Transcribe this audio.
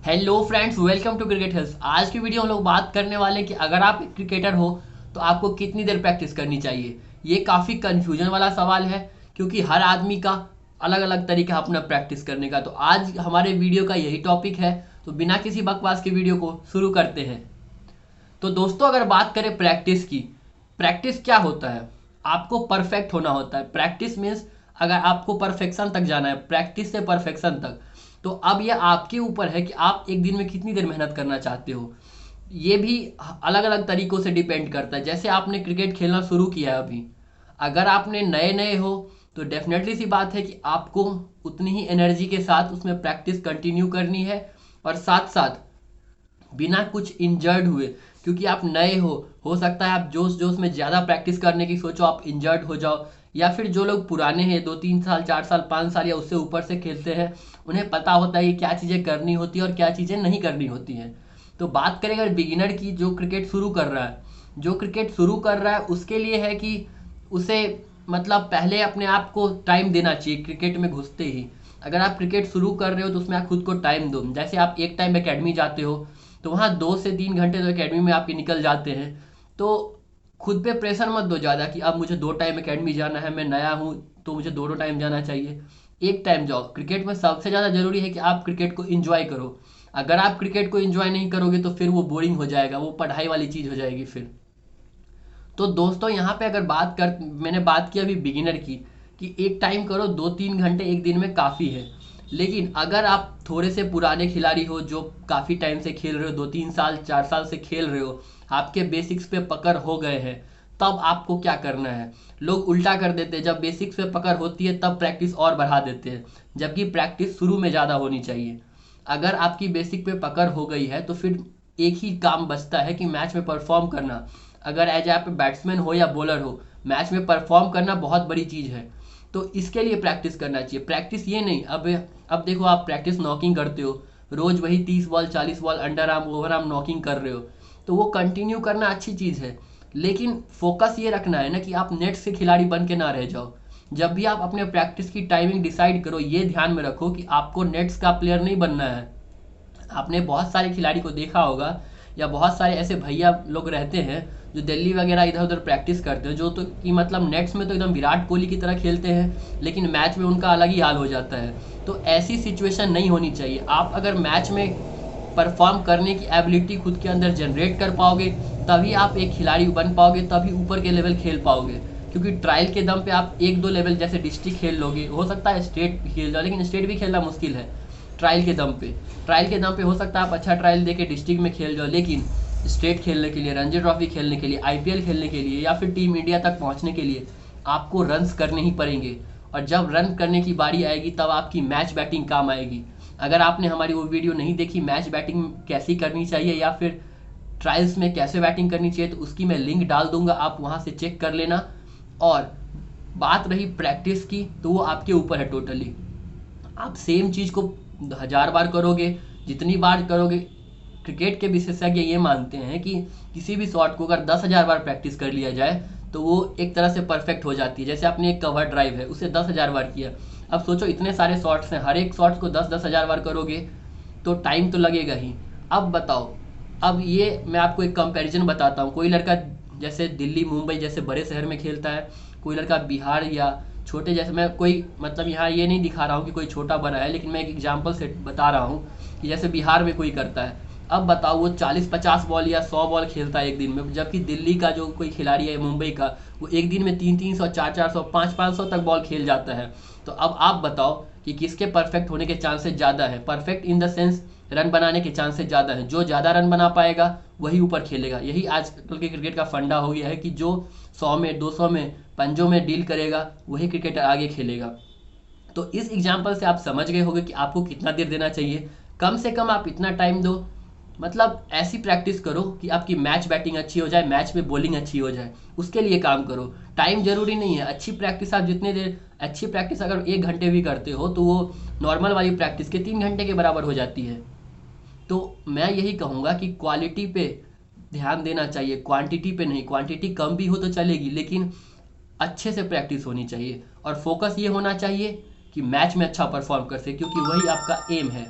Hello friends, welcome to cricket health. आज की video हम लोग बात करने वाले हैं कि अगर आप एक क्रिकेटर हो तो आपको कितनी देर प्रैक्टिस करनी चाहिए। ये काफ़ी कंफ्यूजन वाला सवाल है क्योंकि हर आदमी का अलग अलग तरीका है अपना प्रैक्टिस करने का। तो आज हमारे वीडियो का यही टॉपिक है, तो बिना किसी बकवास के वीडियो को शुरू करते हैं। तो दोस्तों, अगर बात करें प्रैक्टिस की, प्रैक्टिस क्या होता है? आपको परफेक्ट होना होता है। प्रैक्टिस मीन्स अगर आपको परफेक्शन तक जाना है, प्रैक्टिस से परफेक्शन तक, तो अब यह आपके ऊपर है कि आप एक दिन में कितनी देर मेहनत करना चाहते हो। ये भी अलग अलग तरीकों से डिपेंड करता है। जैसे आपने क्रिकेट खेलना शुरू किया है अभी, अगर आपने नए नए हो तो डेफिनेटली सी बात है कि आपको उतनी ही एनर्जी के साथ उसमें प्रैक्टिस कंटिन्यू करनी है, और साथ साथ बिना कुछ इंजर्ड हुए, क्योंकि आप नए हो सकता है आप जोश जोश में ज़्यादा प्रैक्टिस करने की सोचो, आप इंजर्ड हो जाओ। या फिर जो लोग पुराने हैं, 2-3 साल 4 साल 5 साल या उससे ऊपर से खेलते हैं, उन्हें पता होता है कि क्या चीज़ें करनी होती है और क्या चीज़ें नहीं करनी होती हैं। तो बात करें अगर बिगिनर की, जो क्रिकेट शुरू कर रहा है, उसके लिए है कि उसे मतलब पहले अपने आप को टाइम देना चाहिए क्रिकेट में घुसते ही। अगर आप क्रिकेट शुरू कर रहे हो तो उसमें आप खुद को टाइम दो। जैसे आप एक टाइम एकेडमी जाते हो तो वहाँ 2 से 3 घंटे तो एकेडमी में आपके निकल जाते हैं। तो खुद पे प्रेशर मत दो ज़्यादा कि अब मुझे 2 टाइम एकेडमी जाना है, मैं नया हूँ तो मुझे दोनों टाइम जाना चाहिए। एक टाइम जाओ। क्रिकेट में सबसे ज़्यादा ज़रूरी है कि आप क्रिकेट को इंजॉय करो। अगर आप क्रिकेट को इंजॉय नहीं करोगे तो फिर वो बोरिंग हो जाएगा, वो पढ़ाई वाली चीज़ हो जाएगी फिर। तो दोस्तों, यहाँ पे अगर मैंने बात की अभी बिगिनर की, कि एक टाइम करो, 2-3 घंटे एक दिन में काफ़ी है। लेकिन अगर आप थोड़े से पुराने खिलाड़ी हो, जो काफ़ी टाइम से खेल रहे हो, 2-3 साल 4 साल से खेल रहे हो, आपके बेसिक्स पे पकड़ हो गए हैं, तब आपको क्या करना है? लोग उल्टा कर देते हैं, जब बेसिक्स पे पकड़ होती है तब प्रैक्टिस और बढ़ा देते हैं, जबकि प्रैक्टिस शुरू में ज़्यादा होनी चाहिए। अगर आपकी बेसिक पे पकड़ हो गई है तो फिर एक ही काम बचता है कि मैच में परफॉर्म करना। अगर एज आप बैट्समैन हो या बॉलर हो, मैच में परफॉर्म करना बहुत बड़ी चीज़ है। तो इसके लिए प्रैक्टिस करना चाहिए। प्रैक्टिस ये नहीं, अब देखो, आप प्रैक्टिस नॉकिंग करते हो, रोज़ वही 30 ball 40 ball under arm over arm knocking कर रहे हो, तो वो कंटिन्यू करना अच्छी चीज़ है। लेकिन फोकस ये रखना है ना कि आप नेट से खिलाड़ी बन के ना रह जाओ। जब भी आप अपने प्रैक्टिस की टाइमिंग डिसाइड करो, ये ध्यान में रखो कि आपको नेट्स का प्लेयर नहीं बनना है। आपने बहुत सारे खिलाड़ी को देखा होगा, या बहुत सारे ऐसे भैया लोग रहते हैं जो दिल्ली वगैरह इधर उधर प्रैक्टिस करते हैं, जो तो कि मतलब नेट्स में तो एकदम विराट कोहली की तरह खेलते हैं, लेकिन मैच में उनका अलग ही हाल हो जाता है। तो ऐसी सिचुएशन नहीं होनी चाहिए। आप अगर मैच में परफॉर्म करने की एबिलिटी खुद के अंदर जनरेट कर पाओगे, तभी आप एक खिलाड़ी बन पाओगे, तभी ऊपर के लेवल खेल पाओगे। क्योंकि ट्रायल के दम पे आप 1-2 लेवल, जैसे डिस्ट्रिक्ट खेल लोगे, हो सकता है स्टेट भी खेल जाओ, लेकिन स्टेट भी खेलना मुश्किल है। ट्रायल के दम पे ट्रायल के दम पे हो सकता है आप अच्छा ट्रायल देके डिस्ट्रिक्ट में खेल जाओ, लेकिन स्टेट खेलने के लिए, रणजी ट्रॉफी खेलने के लिए, आईपीएल खेलने के लिए, या फिर टीम इंडिया तक पहुंचने के लिए आपको रन्स करने ही पड़ेंगे। और जब रन करने की बारी आएगी तब आपकी मैच बैटिंग काम आएगी। अगर आपने हमारी वो वीडियो नहीं देखी, मैच बैटिंग कैसी करनी चाहिए या फिर ट्रायल्स में कैसे बैटिंग करनी चाहिए, तो उसकी मैं लिंक डाल दूंगा, आप वहाँ से चेक कर लेना। और बात रही प्रैक्टिस की, तो वो आपके ऊपर है टोटली। आप सेम चीज़ को 1000 बार करोगे, जितनी बार करोगे। क्रिकेट के विशेषज्ञ ये मानते हैं कि किसी भी शॉट को अगर 10,000 बार प्रैक्टिस कर लिया जाए तो वो एक तरह से परफेक्ट हो जाती है। जैसे आपने एक कवर ड्राइव है, उसे 10,000 बार किया। अब सोचो, इतने सारे शॉट्स हैं, हर एक शॉट्स को 10,000 बार करोगे तो टाइम तो लगेगा ही। अब बताओ, अब ये मैं आपको एक कंपैरिजन बताता हूँ। कोई लड़का जैसे दिल्ली मुंबई जैसे बड़े शहर में खेलता है, कोई लड़का बिहार या छोटे, जैसे मैं कोई मतलब यहाँ ये नहीं दिखा रहा हूँ कि कोई छोटा बड़ा है, लेकिन मैं एक एग्जांपल से बता रहा हूँ कि जैसे बिहार में कोई करता है। अब बताओ, वो 40-50 बॉल या 100 बॉल खेलता है एक दिन में, जबकि दिल्ली का जो कोई खिलाड़ी है, मुंबई का, वो एक दिन में 300-300 400-400 500-500 तक बॉल खेल जाता है। तो अब आप बताओ कि किसके परफेक्ट होने के चांसेस ज़्यादा है? Perfect in the sense run बनाने के चांसेस ज़्यादा है। जो ज़्यादा रन बना पाएगा वही ऊपर खेलेगा। यही आजकल के क्रिकेट का फंडा हो गया है कि जो 100 में 200 में पंजों में डील करेगा वही क्रिकेटर आगे खेलेगा। तो इस एग्जाम्पल से आप समझ गए होंगे कि आपको कितना देर देना चाहिए। कम से कम आप इतना टाइम दो, मतलब ऐसी प्रैक्टिस करो कि आपकी मैच बैटिंग अच्छी हो जाए, मैच में बॉलिंग अच्छी हो जाए, उसके लिए काम करो। टाइम जरूरी नहीं है। अच्छी प्रैक्टिस आप जितने देर, अच्छी प्रैक्टिस अगर 1 घंटे भी करते हो तो वो नॉर्मल वाली प्रैक्टिस के 3 घंटे के बराबर हो जाती है। तो मैं यही कहूँगा कि क्वालिटी पे ध्यान देना चाहिए, क्वांटिटी पे नहीं। क्वांटिटी कम भी हो तो चलेगी, लेकिन अच्छे से प्रैक्टिस होनी चाहिए। और फोकस ये होना चाहिए कि मैच में अच्छा परफॉर्म कर सके, क्योंकि वही आपका एम है।